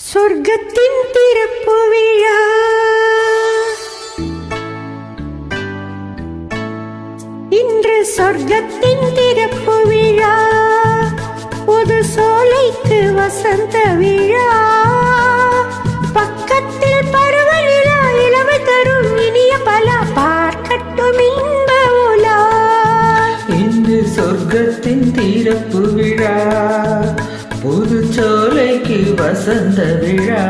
சொர்க்கத்தின் திறப்பு விழா இன்று சொர்க்கத்தின் திறப்பு விழா புது சோலைக்கு வசந்த விழா பக்கத்தில் பருவநிலா இளமை தரும் இனிய பல பார்க்கட்டும் இன்ப உலா இன்று சொர்க்கத்தின் திறப்பு விழா புது சோலைக்கு வசந்த விழா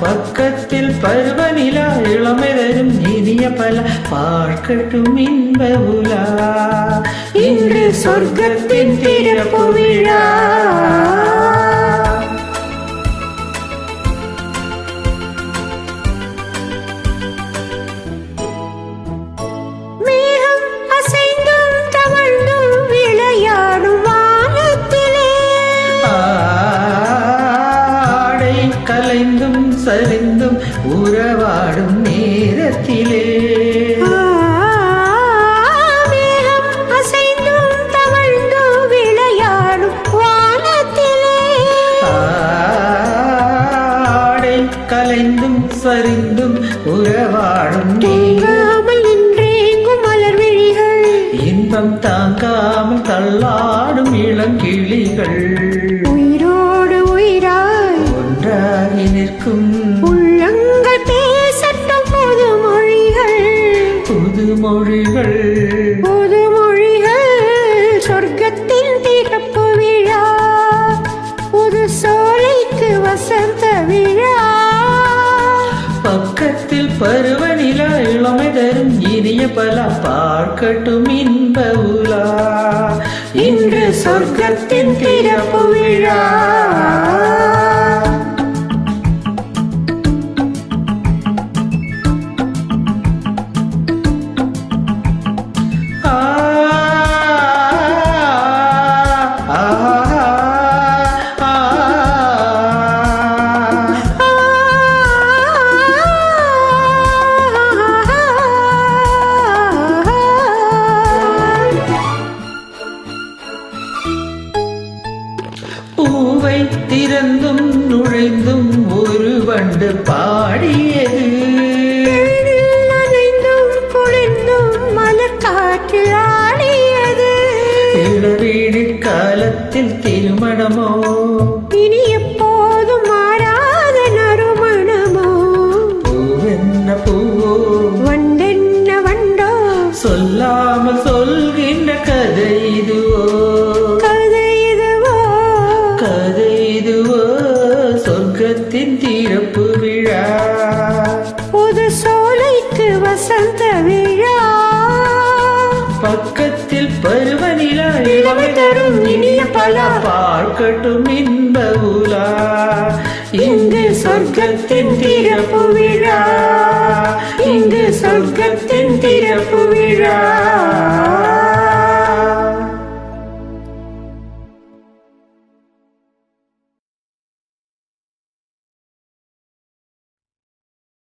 பக்கத்தில் பருவநிலா இளமை தரும் இனிய பல பார்க்கட்டும் இன்ப உலா இன்று சொர்க்கத்தின் திறப்பு விழா கலைந்தும் சரிந்தும் உறவாடும் நேரத்திலே அசைந்தும் தவழ்ந்தும் விளையாடும் வானத்திலே ஆடை கலைந்தும் சரிந்தும் உறவாடும் தூங்காமல் நின்றேங்கும் மலர் விழிகள் இன்பம் தாங்காமல் தள்ளாடும் இளங்கிளிகள் உயிரோடு உயிராய் ஒன்றாகி நிற்கும் உள்ளங்கள் பேசட்டும் புது மொழிகள் புதுமொழிகள் புதுமொழிகள் சொர்க்கத்தின் திறப்பு விழா புது சோலைக்கு வசந்த விழா பக்கத்தில் பருவநிலா இளமை தரும் இனிய பல பார்க்கட்டும் இன்ப உலா இன்று சொர்க்கத்தின் திறப்பு விழா பூவை திறந்தும் நுழைந்தும் ஒரு வண்டு பாடியது நனைந்தும் குளிர்ந்தும் மலர் காற்றில் ஆடியது இளவீடு காலத்தில் திருமணமோ இனி எப்போதும் மாறாத நறுமணமோ பூவென்ன பூவோ வண்டென்ன வண்டோ சொல்லாமல் சொல்கின்ற கதை இதுவோ கதை இதுவோ சொர்க்கத்தின் திறப்பு விழா புது சோலைக்கு வசந்த விழா பக்கத்தில் பருவநிலா இளமை தரும் இனிய பல பார்க்கட்டும் இன்ப உலா இங்கு சொர்க்கத்தின் திறப்பு விழா இங்கு சொர்க்கத்தின் திறப்பு விழா